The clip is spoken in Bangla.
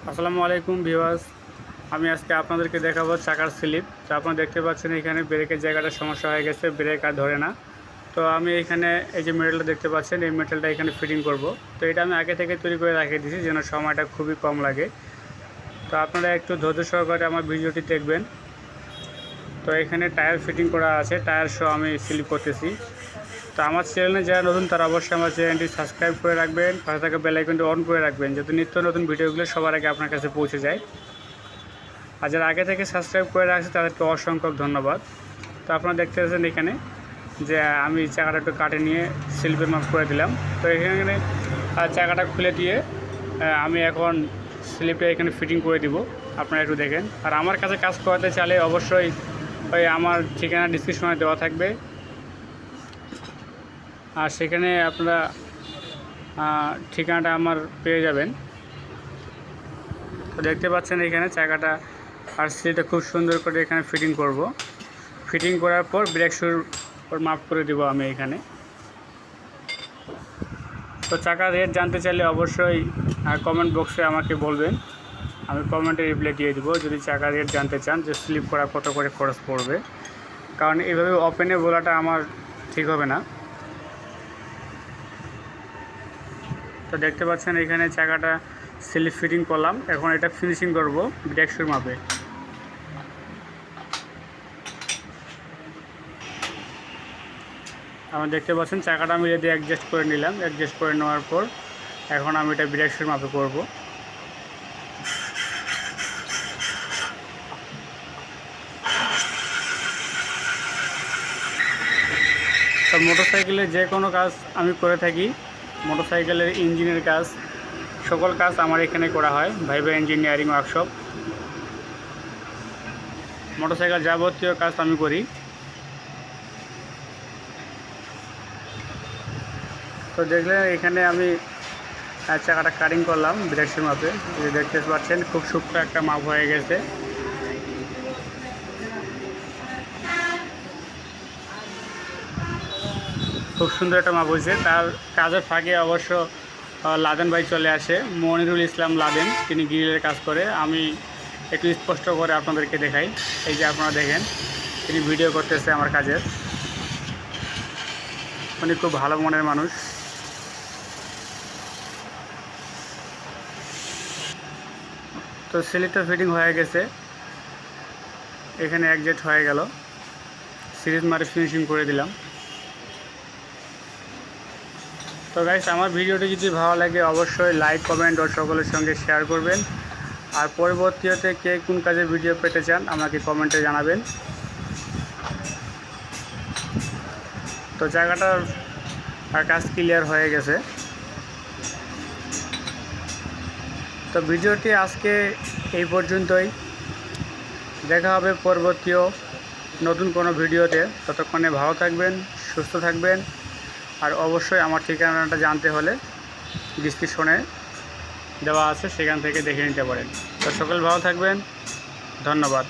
আসসালামু আলাইকুম ভিউয়ার্স। আমি আজকে আপনাদেরকে দেখাবো চাকার স্লিপ। তো আপনারা দেখতে পাচ্ছেন এখানে ব্রেকের জায়গাটা সমস্যা হয়ে গেছে, ব্রেক আর ধরে না। তো আমি এখানে এই যে মেটালটা দেখতে পাচ্ছেন, এই মেটালটা এখানে ফিটিং করব। তো এটা আমি আগে থেকে তৈরি করে রেখে দিয়েছি যেন সময়টা খুবই কম লাগে। তো আপনারা একটু ধৈর্য সহকারে আমার ভিডিওটি দেখবেন। তো এখানে টায়ার ফিটিং করা আছে, টায়ার সহ আমি স্লিপ করতেছি। তো আমার চ্যানেলে যারা নতুন তারা অবশ্যই আমার চ্যানেলটি সাবস্ক্রাইব করে রাখবেন, পাশে থাকা বেল আইকনটি অন করে রাখবেন যাতে নিত্য নতুন ভিডিওগুলো সবার আগে আপনার কাছে পৌঁছে যায়। আর যারা আগে থেকে সাবস্ক্রাইব করে রাখছে তাদেরকে অসংখ্য ধন্যবাদ। তো আপনারা দেখতে পাচ্ছেন এখানে যে আমি চাকাটা একটু কাটে নিয়ে স্লিপের মাপ করে দিলাম। তো এখানে চাকাটা খুলে দিয়ে আমি এখন স্লিপটা এখানে ফিটিং করে দিব, আপনারা একটু দেখেন। আর আমার কাছে কাজ করাতে চাইলে অবশ্যই ওই আমার ঠিকানা ডিসক্রিপশনে দেওয়া থাকবে, আর সেখানে আপনারা ঠিকানাটা আমার পেয়ে যাবেন। তো দেখতে পাচ্ছেন এখানে চাকাটা আর সিলটা খুব সুন্দর করে এখানে ফিটিং করব। ফিটিং করার পর ব্রেক শুর মাপ করে দেব আমি এখানে। তো চাকার রেট জানতে চাইলে অবশ্যই কমেন্ট বক্সে আমাকে বলবেন, আমি কমেন্টে রিপ্লাই দিয়ে দেবো যদি চাকার রেট জানতে চান যে স্লিপ করা কত করে খরচ পড়বে, কারণ এইভাবে ওপেনে বলাটা আমার ঠিক হবে না। তো দেখতে পাচ্ছেন এখানে চাকাটা স্লিপ ফিটিং করলাম, এখন এটা ফিনিশিং করব ব্রেক শুর মাপে। আমি দেখতে পাচ্ছেন চাকাটা আমি যদি অ্যাডজাস্ট করে নিলাম, অ্যাডজাস্ট করে নেওয়ার পর এখন আমি এটা ব্রেক শুর মাপে করব। তো মোটরসাইকেলের যে কোনো কাজ আমি করে থাকি, মোটরসাইকেলের ইঞ্জিনের কাজ, সকল কাজ আমার এখানে করা হয়, ভাইবা ইঞ্জিনিয়ারিং ওয়ার্কশপ। মোটরসাইকেল যাবতীয় কাজ আমি করি। তো দেখলে এখানে আমি চাকাটা কাটিং করলাম ব্রেকের মাপে, যে দেখতে পাচ্ছেন খুব সূক্ষ্ম একটা মাপ হয়ে গেছে। খুব সুন্দর একটা মাপ হয়েছে। তার কাজের ফাঁকে অবশ্য লাদেন ভাই চলে আসে, মনিরুল ইসলাম লাদেন, তিনি গ্রিলের কাজ করে। আমি একটু স্পষ্ট করে আপনাদেরকে দেখাই, এই যে আপনারা দেখেন তিনি ভিডিও করতেছে আমার কাজের। উনি খুব ভালো মনের মানুষ। তো সিলিপটা ফিটিং হয়ে গেছে, এখানে একজেক্ট হয়ে গেল, সিরিজ মারে ফিনিশিং করে দিলাম। তো গাইস, আমার ভিডিওটি যদি ভালো লাগে অবশ্যই লাইক, কমেন্ট ও সকলের সঙ্গে শেয়ার করবেন। আর পরবর্তীতে কে কোন কাজের ভিডিও পেতে চান আমাকে কমেন্টে জানাবেন। তো জায়গাটার কাজ ক্লিয়ার হয়ে গেছে। তো ভিডিওটি আজকে এই পর্যন্তই, দেখা হবে পরবর্তীও নতুন কোনো ভিডিওতে। ততক্ষণে ভালো থাকবেন, সুস্থ থাকবেন। আর অবশ্যই আমার ঠিকানাটা জানতে হলে ডিসক্রিপশনে দেওয়া আছে, সেখান থেকে দেখে নিতে পারেন। তো সকল ভালো থাকবেন, ধন্যবাদ।